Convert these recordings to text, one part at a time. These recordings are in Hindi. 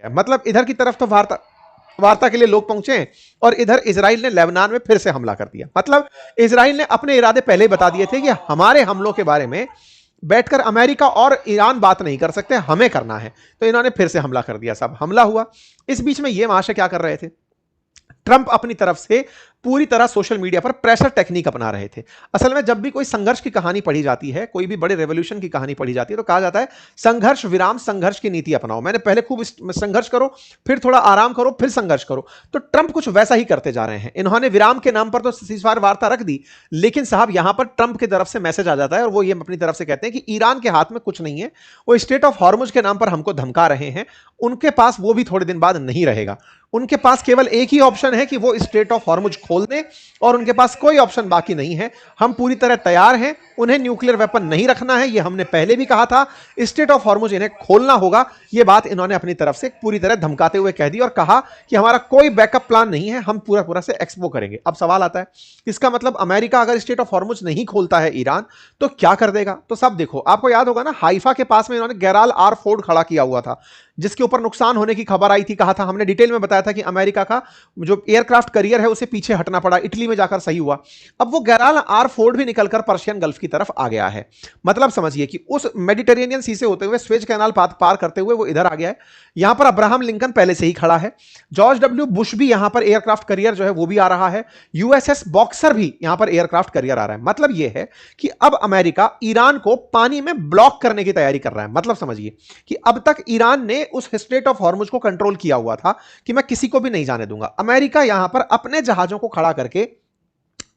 मतलब इधर की तरफ तो वार्ता वार्ता के लिए लोग पहुंचे हैं और इधर इजराइल ने लेबनान में फिर से हमला कर दिया। मतलब इजराइल ने अपने इरादे पहले ही बता दिए थे कि हमारे हमलों के बारे में बैठकर अमेरिका और ईरान बात नहीं कर सकते, हमें करना है। तो इन्होंने फिर से हमला कर दिया। सब हमला हुआ। इस बीच में ये महाशय क्या कर रहे थे, ट्रंप अपनी तरफ से पूरी तरह सोशल मीडिया पर प्रेशर टेक्निक अपना रहे थे। असल में जब भी कोई संघर्ष की कहानी पढ़ी जाती है, कोई भी बड़े रेवोल्यूशन की कहानी पढ़ी जाती है, तो कहा जाता है संघर्ष विराम संघर्ष की नीति अपनाओ। मैंने पहले खूब संघर्ष करो, फिर थोड़ा आराम करो, फिर संघर्ष करो। तो ट्रंप कुछ वैसा ही करते जा रहे हैं। इन्होंने विराम के नाम पर तो सीज़फायर वार्ता रख दी, लेकिन साहब यहां पर ट्रंप की तरफ से मैसेज आ जाता है और वो ये अपनी तरफ से कहते हैं कि ईरान के हाथ में कुछ नहीं है, वो स्टेट ऑफ हॉर्मुज के नाम पर हमको धमका रहे हैं, उनके पास वो भी थोड़े दिन बाद नहीं रहेगा। उनके पास केवल एक ही ऑप्शन है कि वो स्ट्रेट ऑफ हॉर्मुज खोल दें, और उनके पास कोई ऑप्शन बाकी नहीं है। हम पूरी तरह तैयार हैं, उन्हें न्यूक्लियर वेपन नहीं रखना है, ये हमने पहले भी कहा था। स्ट्रेट ऑफ हॉर्मुज इन्हें खोलना होगा। ये बात इन्होंने अपनी तरफ से पूरी तरह धमकाते हुए कह दी और कहा कि हमारा कोई बैकअप प्लान नहीं है, हम पूरा पूरा से एक्सपो करेंगे। अब सवाल आता है, इसका मतलब अमेरिका अगर स्ट्रेट ऑफ हॉर्मुज नहीं खोलता है ईरान, तो क्या कर देगा? तो सब देखो, आपको याद होगा ना, हाइफा के पास में इन्होंने गैराल आर फोर्ड खड़ा किया हुआ था, जिसके ऊपर नुकसान होने की खबर आई थी। कहा था, हमने डिटेल में बताया था कि अमेरिका का जो एयरक्राफ्ट करियर है उसे पीछे हटना पड़ा, इटली में जाकर सही हुआ। अब वो गैराल आर फोर्ड भी निकलकर पर्शियन गल्फ की तरफ आ गया है। मतलब समझिए कि उस मेडिटेरेनियन सी से होते हुए स्वेज कैनाल पार करते हुए वो इधर आ गया है। यहां पर अब्राहम लिंकन पहले से ही खड़ा है, जॉर्ज डब्ल्यू बुश भी यहां पर एयरक्राफ्ट करियर जो है वो भी आ रहा है, यूएसएस बॉक्सर भी यहां पर एयरक्राफ्ट करियर आ रहा है। मतलब यह है कि अब अमेरिका ईरान को पानी में ब्लॉक करने की तैयारी कर रहा है। मतलब समझिए कि अब तक ईरान ने उस स्ट्रेट ऑफ हॉर्मुज को कंट्रोल किया हुआ था कि मैं किसी को भी नहीं जाने दूंगा। अमेरिका यहां पर अपने जहाजों को खड़ा करके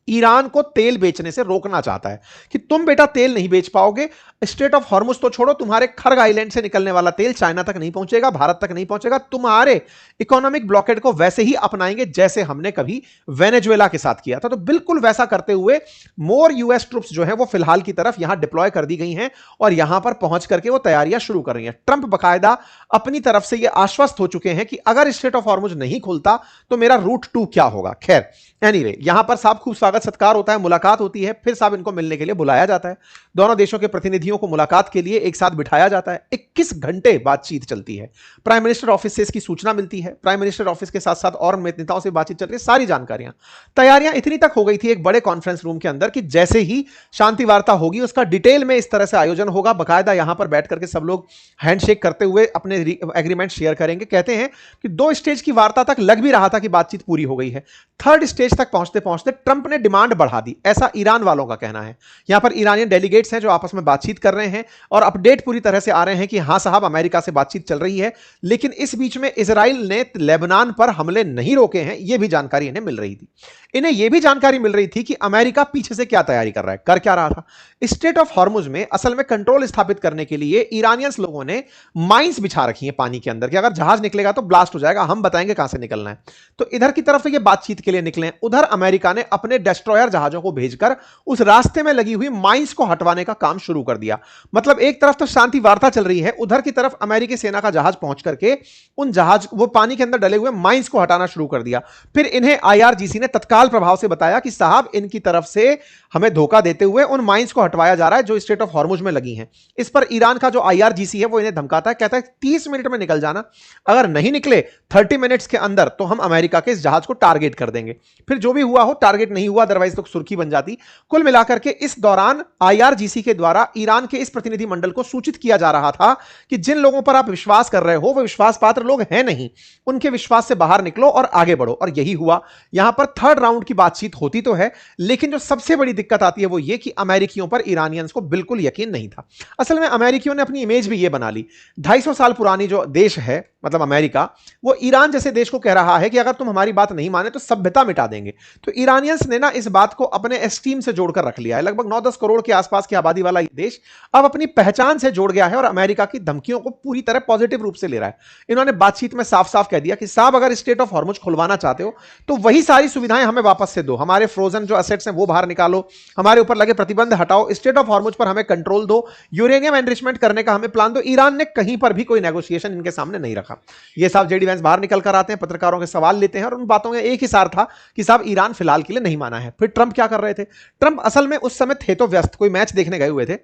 ईरान को तेल बेचने से रोकना चाहता है कि तुम बेटा तेल नहीं बेच पाओगे। स्ट्रेट ऑफ हॉर्मुज तो छोड़ो, तुम्हारे खर्ग आइलैंड से निकलने वाला तेल चाइना तक नहीं पहुंचेगा, भारत तक नहीं पहुंचेगा। तुम्हारे इकोनॉमिक ब्लॉकेड को वैसे ही अपनाएंगे जैसे हमने कभी वेनेजुएला के साथ किया था। तो बिल्कुल वैसा करते हुए मोर यूएस ट्रुप्स जो है वो फिलहाल की तरफ यहां डिप्लॉय कर दी गई हैं और यहां पर पहुंच करके वो तैयारियां शुरू कर रही हैं। ट्रंप बकायदा अपनी तरफ से ये आश्वस्त हो चुके हैं कि अगर स्ट्रेट ऑफ हॉर्मुज नहीं खुलता तो मेरा रूट 2 क्या होगा। खैर एनीवे, यहां पर साहब खूब स्वागत सत्कार होता है, मुलाकात होती है, फिर साहब इनको मिलने के लिए बुलाया जाता है। दोनों देशों के प्रतिनिधियों को मुलाकात के लिए एक साथ बिठाया जाता है। 21 घंटे बातचीत चलती है। प्राइम मिनिस्टर ऑफिस से इसकी सूचना मिलती है, प्राइम मिनिस्टर ऑफिस के साथ साथ और नेताओं से बातचीत चल रही है, सारी जानकारियां। तैयारियां इतनी तक हो गई थी एक बड़े कॉन्फ्रेंस रूम के अंदर कि जैसे ही शांति वार्ता होगी उसका डिटेल में इस तरह से आयोजन होगा। बाकायदा यहां पर बैठ करके सब लोग हैंडशेक करते हुए अपने एग्रीमेंट शेयर करेंगे। कहते हैं कि 2 स्टेज की वार्ता तक लग भी रहा था कि बातचीत पूरी हो गई है। 3rd स्टेज तक पहुंचते पहुंचते ट्रंप ने डिमांड बढ़ा दी, ऐसा ईरान वालों का कहना है। यहां पर ईरानियन डेलीगेट्स हैं जो आपस में बातचीत कर रहे हैं और अपडेट पूरी तरह से आ रहे हैं कि हां साहब अमेरिका से बातचीत चल रही है, लेकिन इस बीच में इजराइल ने लेबनान पर हमले नहीं रोके हैं, यह भी जानकारी इन्हें मिल रही थी। इन्हें यह भी जानकारी मिल रही थी कि अमेरिका पीछे से क्या तैयारी कर रहा है, कर क्या रहा था। स्ट्रेट ऑफ हॉर्मुज में असल में कंट्रोल स्थापित करने के लिए ईरानियंस लोगों ने माइंस बिछा रखी है पानी के अंदर कि अगर जहाज निकलेगा तो ब्लास्ट हो जाएगा, हम बताएंगे कहां से निकलना है। तो इधर की तरफ तो ये बातचीत के लिए निकले, उधर अमेरिका ने अपने डेस्ट्रॉयर जहाजों को भेजकर उस रास्ते में लगी हुई माइंस को हटवाने का काम शुरू कर दिया। मतलब एक तरफ तो शांति वार्ता चल रही है, उधर की तरफ अमेरिकी सेना का जहाज पहुंच करके उन जहाज वो पानी के अंदर डले हुए माइंस को हटाना शुरू कर दिया। फिर इन्हें आईआरजीसी ने तत्काल प्रभाव से बताया कि साहब इनकी तरफ से हमें धोखा देते हुए उन माइंस को हटवाया जा रहा है जो स्ट्रेट ऑफ हॉर्मुज में लगी हैं। इस पर ईरान का जो आईआरजीसी है वो इन्हें धमकाता है, कहता है 30 मिनट में निकल जाना, अगर नहीं निकले 30 मिनट्स के अंदर तो हम अमेरिका के इस जहाज को टारगेट कर देंगे। फिर जो भी हुआ हो, टारगेट नहीं हुआ, अदरवाइज तो सुर्खी बन जाती। कुल मिलाकर के इस दौरान आईआरजीसी के द्वारा ईरान के इस प्रतिनिधि मंडल को सूचित किया जा रहा था कि जिन लोगों पर आप विश्वास कर रहे हो वो विश्वास पात्र लोग हैं नहीं, उनके विश्वास से बाहर निकलो और आगे बढ़ो। और यही हुआ। यहां पर 3rd राउंड की बातचीत होती तो है, लेकिन जो सबसे बड़ी दिक्कत आती है वो ये कि अमेरिकियों पर ईरानियंस को बिल्कुल यकीन नहीं था। असल में अमेरिकियों ने अपनी इमेज भी ये बना ली। 250 साल पुरानी जो देश है मतलब अमेरिका, वो ईरान जैसे देश को कह रहा है कि अगर तुम हमारी बात नहीं माने तो सभ्यता मिटा देंगे। तो ईरानियंस ने ना इस बात को अपने एस्टीम से जोड़कर रख लिया है। लगभग 9-10 करोड़ के आसपास की आबादी वाला ये देश अब अपनी पहचान से जोड़ गया है और अमेरिका की धमकियों को पूरी तरह पॉजिटिव रूप से ले रहा है। इन्होंने बातचीत में साफ साफ कह दिया कि साहब अगर स्ट्रेट ऑफ हॉर्मुज खुलवाना चाहते हो तो वही सारी सुविधाएं हमें वापस से दो, हमारे फ्रोजन जो असेट्स हैं वो बाहर निकालो, हमारे ऊपर लगे प्रतिबंध हटाओ, स्ट्रेट ऑफ हॉर्मुज पर हमें कंट्रोल दो, यूरेनियम एनरिचमेंट करने का हमें प्लान दो। ईरान ने कहीं पर भी कोई नेगोशिएशन इनके सामने नहीं रखा। ये साहब जेडी वैंस बाहर निकल कर आते हैं, पत्रकारों के सवाल लेते हैं और उन बातों में एक ही सार था कि साहब ईरान फिलहाल के लिए नहीं माना है। फिर ट्रंप क्या कर रहे थे? ट्रंप असल में उस समय थे तो व्यस्त, कोई मैच देखने गए हुए थे।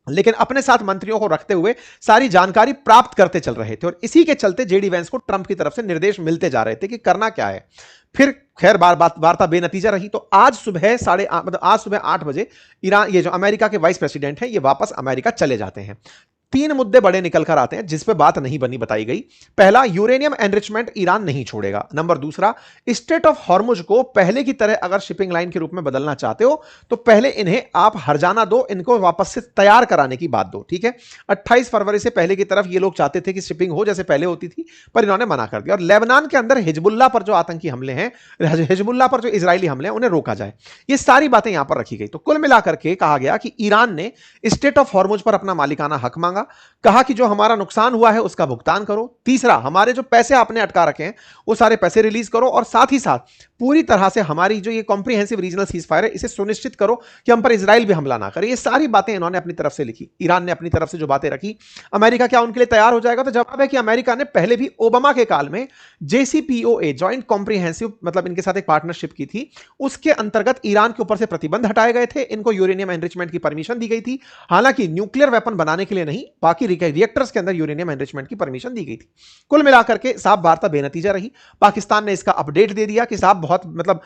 लेकिन अपने साथ मंत्रियों को रखते हुए सारी जानकारी प्राप्त करते चल रहे थे और इसी के चलते जेडी वेंस को ट्रंप की तरफ से निर्देश मिलते जा रहे थे कि करना क्या है। फिर खैर वार्ता बेनतीजा रही। तो आज सुबह आज सुबह 8 बजे ईरान, ये जो अमेरिका के वाइस प्रेसिडेंट हैं, ये वापस अमेरिका चले जाते हैं। 3 मुद्दे बड़े निकल कर आते हैं जिस पे बात नहीं बताई गई। पहला, यूरेनियम एनरिचमेंट ईरान नहीं छोड़ेगा। नंबर दूसरा, स्ट्रेट ऑफ हॉर्मुज को पहले की तरह अगर शिपिंग लाइन के रूप में बदलना चाहते हो तो पहले इन्हें आप हर्जाना दो, इनको वापस से तैयार कराने की बात दो। ठीक है, 28 फरवरी से पहले की तरफ ये लोग चाहते थे कि शिपिंग हो जैसे पहले होती थी, पर इन्होंने मना कर दिया। और लेबनान के अंदर हिजबुल्लाह पर जो आतंकी हमले हैं, हिजबुल्लाह पर जो इजरायली हमले हैं, उन्हें रोका जाए। ये सारी बातें यहां पर रखी गई। तो कुल मिलाकर के कहा गया कि ईरान ने स्ट्रेट ऑफ हॉर्मुज पर अपना मालिकाना हक मांगा, कहा कि जो हमारा नुकसान हुआ है उसका भुगतान करो। तीसरा, हमारे जो पैसे आपने अटका रखे हैं वो सारे पैसे रिलीज करो, और साथ ही साथ पूरी तरह से हमारी जो ये कॉम्प्रिहेंसिव रीजनल सीजफायर है इसे सुनिश्चित करो कि हम पर इजराइल भी हमला ना करे। ये सारी बातें इन्होंने अपनी तरफ से लिखी। ईरान ने अपनी तरफ से जो बातें रखी, अमेरिका क्या उनके लिए तैयार हो जाएगा? तो जवाब है कि अमेरिका ने पहले भी ओबामा के काल में JCPOA, जॉइंट कॉम्प्रिहेंसिव, मतलब इनके साथ एक पार्टनरशिप की थी, उसके अंतर्गत ईरान के ऊपर से प्रतिबंध हटाए गए थे, इनको यूरेनियम एनरिचमेंट की परमिशन दी गई थी। हालांकि न्यूक्लियर वेपन बनाने के लिए नहीं, बाकी रिएक्टर्स के अंदर यूरेनियम एनरिचमेंट की परमिशन दी गई थी। कुल मिलाकर के साहब वार्ता बेनतीजा रही। पाकिस्तान ने इसका अपडेट दे दिया कि साहब बहुत मतलब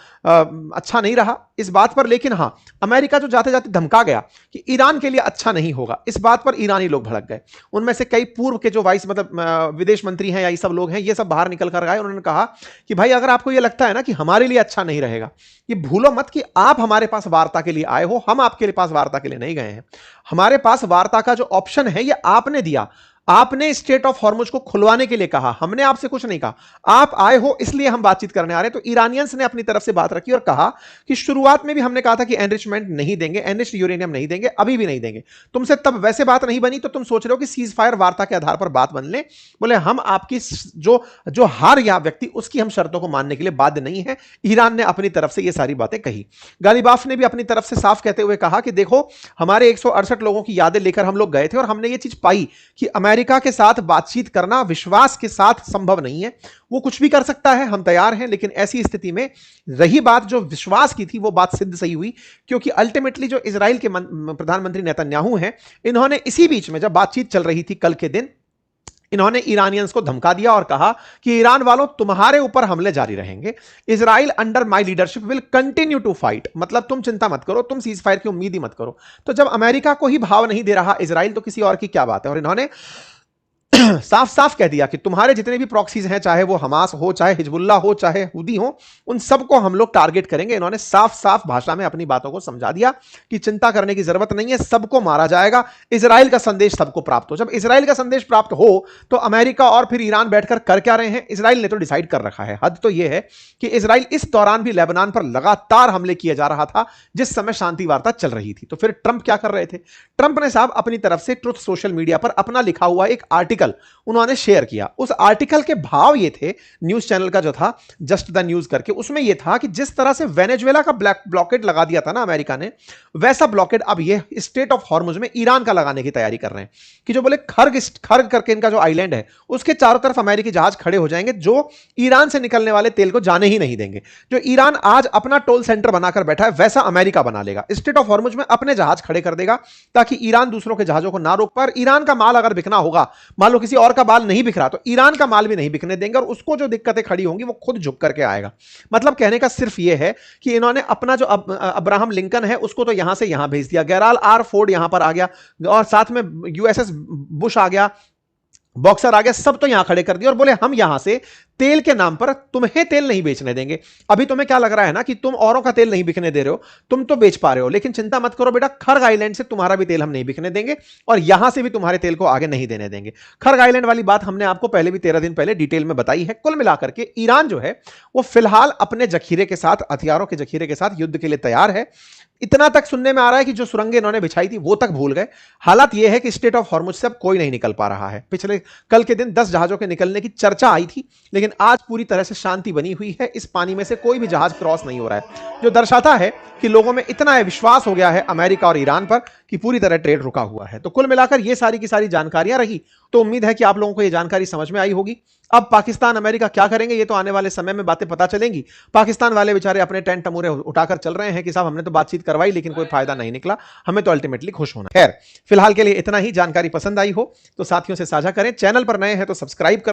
अच्छा नहीं रहा इस बात पर। लेकिन हां, अमेरिका जो जाते जाते धमका गया कि ईरान के लिए अच्छा नहीं होगा, इस बात पर ईरानी लोग भड़क गए। उनमें से कई पूर्व के जो वाइस विदेश मंत्री हैं या ये सब लोग हैं, ये सब बाहर निकल कर आए। उन्होंने कहा कि भाई अगर आपको ये लगता है ना कि हमारे लिए अच्छा नहीं रहेगा, ये भूलो मत कि आप हमारे पास वार्ता के लिए आए हो, हम आपके पास वार्ता के लिए नहीं गए हैं। हमारे पास वार्ता का जो ऑप्शन है ये आपने दिया। आपने स्ट्रेट ऑफ हॉर्मुज को खुलवाने के लिए कहा, हमने आपसे कुछ नहीं कहा। आप आए हो इसलिए हम बातचीत करने आ रहे हैं। तो ईरानियंस ने अपनी तरफ से बात रखी और कहा कि शुरुआत में भी हमने कहा था कि एनरिचमेंट नहीं देंगे, एनरिच्ड यूरेनियम नहीं देंगे, अभी भी नहीं देंगे। तुमसे तब वैसे बात नहीं बनी तो तुम सोच रहे हो कि सीज फायर वार्ता के आधार पर बात बन ले। बोले हम आपकी जो हार या व्यक्ति, उसकी हम शर्तों को मानने के लिए बाध्य नहीं है। ईरान ने अपनी तरफ से ये सारी बातें कही। गालिबाफ ने भी अपनी तरफ से साफ कहते हुए कहा कि देखो, हमारे 168 लोगों की यादें लेकर हम लोग गए थे और हमने ये चीज पाई कि अमेरिका के साथ बातचीत करना विश्वास के साथ संभव नहीं है। वो कुछ भी कर सकता है, हम तैयार हैं, लेकिन ऐसी स्थिति में रही बात जो विश्वास की थी, वो बात सिद्ध सही हुई। क्योंकि अल्टीमेटली जो इजराइल के प्रधानमंत्री नेतन्याहू हैं, इन्होंने इसी बीच में जब बातचीत चल रही थी कल के दिन, इन्होंने ईरानियंस को धमका दिया और कहा कि ईरान वालों, तुम्हारे ऊपर हमले जारी रहेंगे। Israel under my leadership will continue to fight, मतलब तुम चिंता मत करो, तुम सीज फायर की उम्मीद ही मत करो। तो जब अमेरिका को ही भाव नहीं दे रहा इजराइल, तो किसी और की क्या बात है। और इन्होंने साफ साफ कह दिया कि तुम्हारे जितने भी प्रॉक्सीज हैं, चाहे वो हमास हो, चाहे हिजबुल्लाह हो, चाहे हुदी हो, उन सबको हम लोग टारगेट करेंगे। इन्होंने साफ साफ भाषा में अपनी बातों को समझा दिया कि चिंता करने की जरूरत नहीं है, सबको मारा जाएगा। इजराइल का संदेश सबको प्राप्त हो। जब इजराइल का संदेश प्राप्त हो तो अमेरिका और फिर ईरान बैठकर कर क्या रहे हैं? इजराइल ने तो डिसाइड कर रखा है। हद तो यह है कि इजराइल इस दौरान भी लेबनान पर लगातार हमले किए जा रहा था जिस समय शांति वार्ता चल रही थी। तो फिर ट्रंप क्या कर रहे थे? ट्रंप ने साहब अपनी तरफ से ट्रुथ सोशल मीडिया पर अपना लिखा हुआ एक आर्टिकल उन्होंने शेयर किया। उस आर्टिकल के भाव ये थे, न्यूज चैनल का जो था जस्ट द न्यूज करके, उसमें ये था कि जिस तरह से वेनेजुएला का ब्लॉकेड लगा दिया था ना अमेरिका ने, वैसा ब्लॉकेड अब ये स्ट्रेट ऑफ हॉर्मुज में ईरान का लगाने की तैयारी कर रहे हैं। कि जो बोले खर्ग करके इनका जो आइलैंड है, उसके चारों तरफ अमेरिकी जहाज खड़े हो जाएंगे जो ईरान से निकलने वाले तेल को जाने ही नहीं देंगे। जो ईरान आज अपना टोल सेंटर बनाकर बैठा है, वैसा अमेरिका बना लेगा। स्ट्रेट ऑफ हॉर्मुज में अपने जहाज खड़े कर देगा ताकि ईरान दूसरों के जहाजों को ना रोक पाए। ईरान का माल अगर बिकना होगा, मान लो किसी और का माल नहीं बिक रहा, तो ईरान का माल भी नहीं बिकने देंगे और उसको जो दिक्कतें खड़ी होंगी वो खुद झुक करके आएगा। मतलब कहने का सिर्फ ये है कि इन्होंने अपना जो अब्राहम लिंकन है उसको तो यहां से यहां भेज दिया, गेराल्ड आर फोर्ड यहां पर आ गया और साथ में USS बुश आ गया, बॉक्सर आ गया, सब तो यहां खड़े कर दिए और बोले हम यहां से तेल के नाम पर तुम्हें तेल नहीं बेचने देंगे। अभी तुम्हें क्या लग रहा है ना कि तुम औरों का तेल नहीं बिकने दे रहे हो, तुम तो बेच पा रहे हो, लेकिन चिंता मत करो बेटा, खर्ग आइलैंड से तुम्हारा भी तेल हम नहीं बिकने देंगे और यहां से भी तुम्हारे तेल को आगे नहीं देने देंगे। खर्ग आइलैंड वाली बात हमने आपको पहले भी 13 दिन पहले डिटेल में बताई है। कुल मिलाकर के ईरान जो है वो फिलहाल अपने जखीरे के साथ, हथियारों के जखीरे के साथ युद्ध के लिए तैयार है। इतना तक सुनने में आ रहा है कि जो सुरंगें इन्होंने बिछाई थी वो तक भूल गए। हालात यह है कि स्ट्रेट ऑफ हॉर्मुज से अब कोई नहीं निकल पा रहा है। पिछले कल के दिन 10 जहाजों के निकलने की चर्चा आई थी, लेकिन आज पूरी तरह से शांति बनी हुई है। इस पानी में से कोई भी जहाज क्रॉस नहीं हो रहा है, जो दर्शाता है कि लोगों में इतना विश्वास हो गया है अमेरिका और ईरान पर कि पूरी तरह ट्रेड रुका हुआ है। तो कुल मिलाकर ये सारी की सारी जानकारियां रही। तो उम्मीद है कि आप लोगों को ये जानकारी समझ में आई होगी। अब पाकिस्तान अमेरिका क्या करेंगे ये तो आने वाले समय में बातें पता चलेंगी। पाकिस्तान वाले बेचारे अपने टेंट टमूरे उठाकर चल रहे हैं कि साहब हमने तो बातचीत करवाई लेकिन कोई फायदा नहीं निकला, हमें तो अल्टीमेटली खुश होना। खैर, फिलहाल के लिए इतना ही। जानकारी पसंद आई हो तो साथियों से साझा करें, चैनल पर नए हैं तो सब्सक्राइब कर